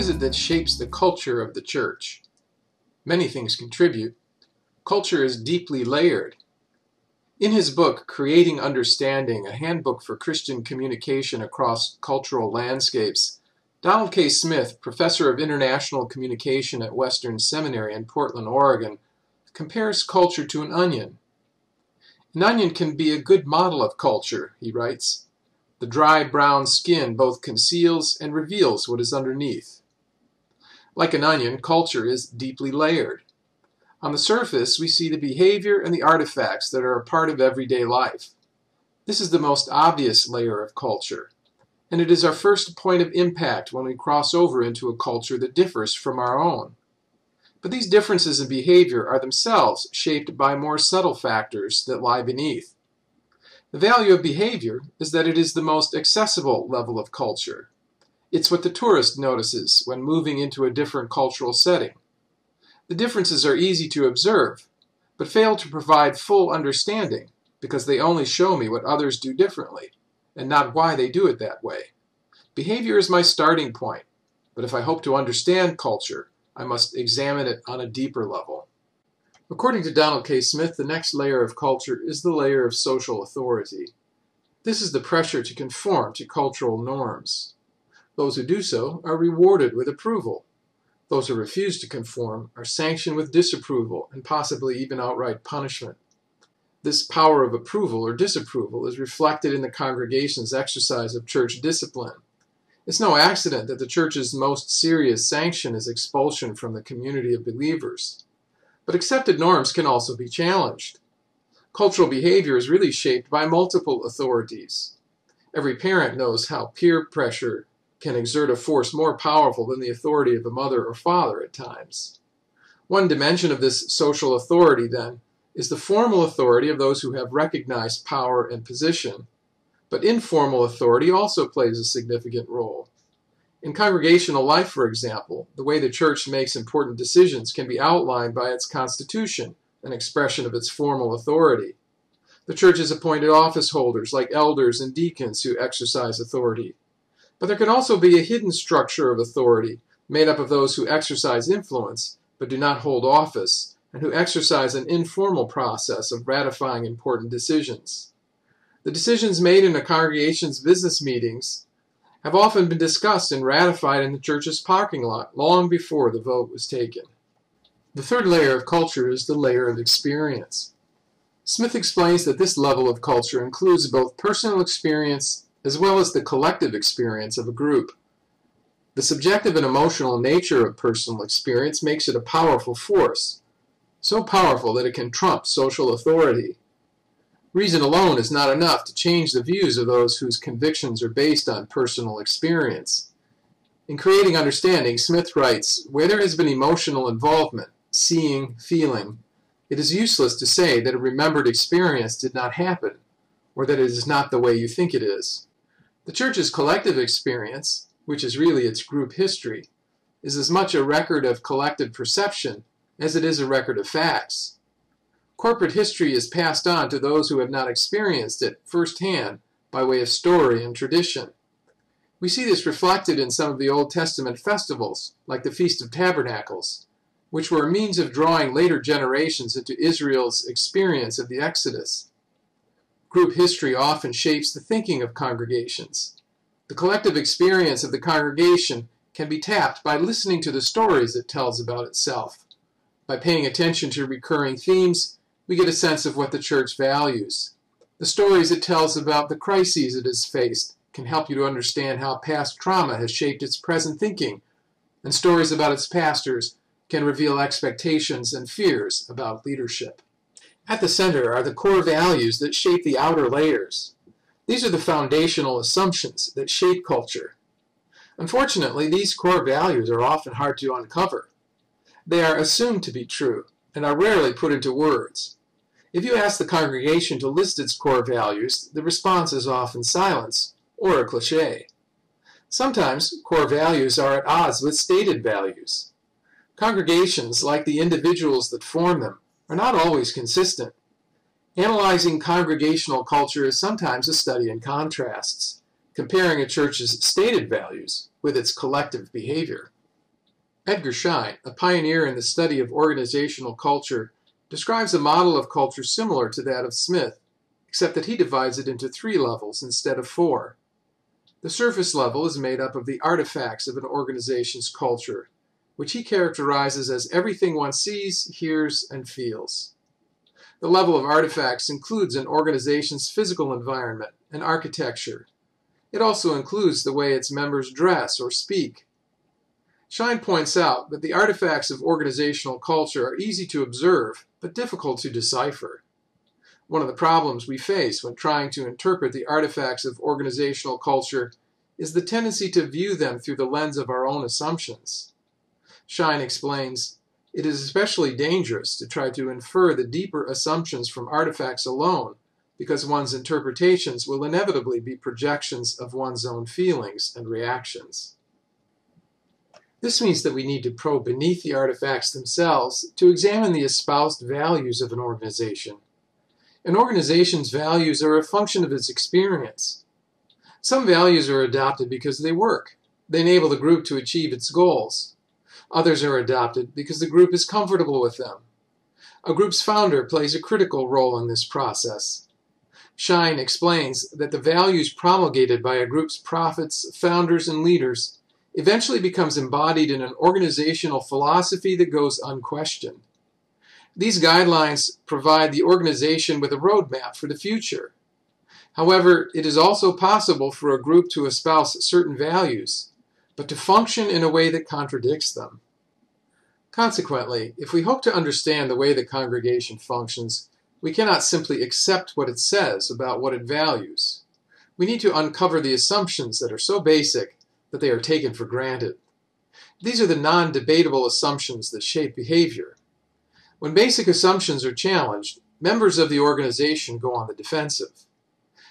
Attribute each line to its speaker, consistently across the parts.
Speaker 1: is it that shapes the culture of the church? Many things contribute. Culture is deeply layered. In his book, Creating Understanding, a handbook for Christian communication across cultural landscapes, Donald K. Smith, professor of international communication at Western Seminary in Portland, Oregon, compares culture to an onion. An onion can be a good model of culture, he writes. The dry brown skin both conceals and reveals what is underneath. Like an onion, culture is deeply layered. On the surface, we see the behavior and the artifacts that are a part of everyday life. This is the most obvious layer of culture, and it is our first point of impact when we cross over into a culture that differs from our own. But these differences in behavior are themselves shaped by more subtle factors that lie beneath. The value of behavior is that it is the most accessible level of culture. It's what the tourist notices when moving into a different cultural setting. The differences are easy to observe, but fail to provide full understanding because they only show me what others do differently, and not why they do it that way. Behavior is my starting point, but if I hope to understand culture, I must examine it on a deeper level. According to Donald K. Smith, the next layer of culture is the layer of social authority. This is the pressure to conform to cultural norms. Those who do so are rewarded with approval. Those who refuse to conform are sanctioned with disapproval and possibly even outright punishment. This power of approval or disapproval is reflected in the congregation's exercise of church discipline. It's no accident that the church's most serious sanction is expulsion from the community of believers. But accepted norms can also be challenged. Cultural behavior is really shaped by multiple authorities. Every parent knows how peer pressure can exert a force more powerful than the authority of a mother or father at times. One dimension of this social authority, then, is the formal authority of those who have recognized power and position. But informal authority also plays a significant role. In congregational life, for example, the way the church makes important decisions can be outlined by its constitution, an expression of its formal authority. The church has appointed office holders like elders and deacons who exercise authority. But there can also be a hidden structure of authority made up of those who exercise influence but do not hold office, and who exercise an informal process of ratifying important decisions. The decisions made in a congregation's business meetings have often been discussed and ratified in the church's parking lot long before the vote was taken. The third layer of culture is the layer of experience. Smith explains that this level of culture includes both personal experience as well as the collective experience of a group. The subjective and emotional nature of personal experience makes it a powerful force, so powerful that it can trump social authority. Reason alone is not enough to change the views of those whose convictions are based on personal experience. In Creating Understanding, Smith writes, "Where there has been emotional involvement, seeing, feeling, it is useless to say that a remembered experience did not happen, or that it is not the way you think it is." The church's collective experience, which is really its group history, is as much a record of collective perception as it is a record of facts. Corporate history is passed on to those who have not experienced it firsthand by way of story and tradition. We see this reflected in some of the Old Testament festivals, like the Feast of Tabernacles, which were a means of drawing later generations into Israel's experience of the Exodus. Group history often shapes the thinking of congregations. The collective experience of the congregation can be tapped by listening to the stories it tells about itself. By paying attention to recurring themes, we get a sense of what the church values. The stories it tells about the crises it has faced can help you to understand how past trauma has shaped its present thinking, and stories about its pastors can reveal expectations and fears about leadership. At the center are the core values that shape the outer layers. These are the foundational assumptions that shape culture. Unfortunately, these core values are often hard to uncover. They are assumed to be true and are rarely put into words. If you ask the congregation to list its core values, the response is often silence or a cliché. Sometimes core values are at odds with stated values. Congregations, like the individuals that form them, are not always consistent. Analyzing congregational culture is sometimes a study in contrasts, comparing a church's stated values with its collective behavior. Edgar Schein, a pioneer in the study of organizational culture, describes a model of culture similar to that of Smith, except that he divides it into 3 levels instead of 4. The surface level is made up of the artifacts of an organization's culture, which he characterizes as everything one sees, hears, and feels. The level of artifacts includes an organization's physical environment and architecture. It also includes the way its members dress or speak. Schein points out that the artifacts of organizational culture are easy to observe, but difficult to decipher. One of the problems we face when trying to interpret the artifacts of organizational culture is the tendency to view them through the lens of our own assumptions. Schein explains, it is especially dangerous to try to infer the deeper assumptions from artifacts alone, because one's interpretations will inevitably be projections of one's own feelings and reactions. This means that we need to probe beneath the artifacts themselves to examine the espoused values of an organization. An organization's values are a function of its experience. Some values are adopted because they work. They enable the group to achieve its goals. Others are adopted because the group is comfortable with them. A group's founder plays a critical role in this process. Schein explains that the values promulgated by a group's prophets, founders, and leaders eventually becomes embodied in an organizational philosophy that goes unquestioned. These guidelines provide the organization with a roadmap for the future. However, it is also possible for a group to espouse certain values, but to function in a way that contradicts them. Consequently, if we hope to understand the way the congregation functions, we cannot simply accept what it says about what it values. We need to uncover the assumptions that are so basic that they are taken for granted. These are the non-debatable assumptions that shape behavior. When basic assumptions are challenged, members of the organization go on the defensive.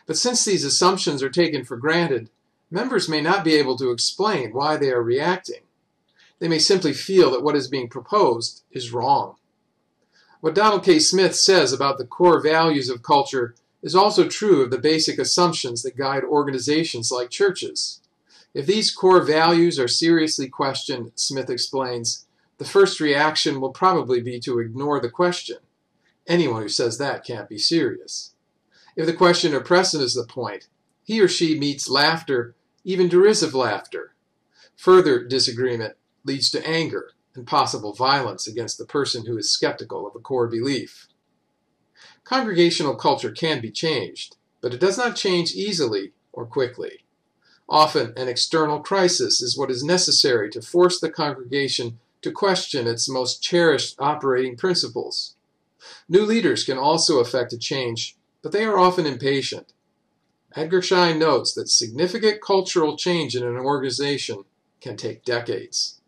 Speaker 1: But since these assumptions are taken for granted, members may not be able to explain why they are reacting. They may simply feel that what is being proposed is wrong. What Donald K. Smith says about the core values of culture is also true of the basic assumptions that guide organizations like churches. If these core values are seriously questioned, Smith explains, the first reaction will probably be to ignore the question. Anyone who says that can't be serious. If the questioner presses the point, he or she meets laughter, even derisive laughter. Further disagreement leads to anger and possible violence against the person who is skeptical of a core belief. Congregational culture can be changed, but it does not change easily or quickly. Often, an external crisis is what is necessary to force the congregation to question its most cherished operating principles. New leaders can also effect a change, but they are often impatient. Edgar Schein notes that significant cultural change in an organization can take decades.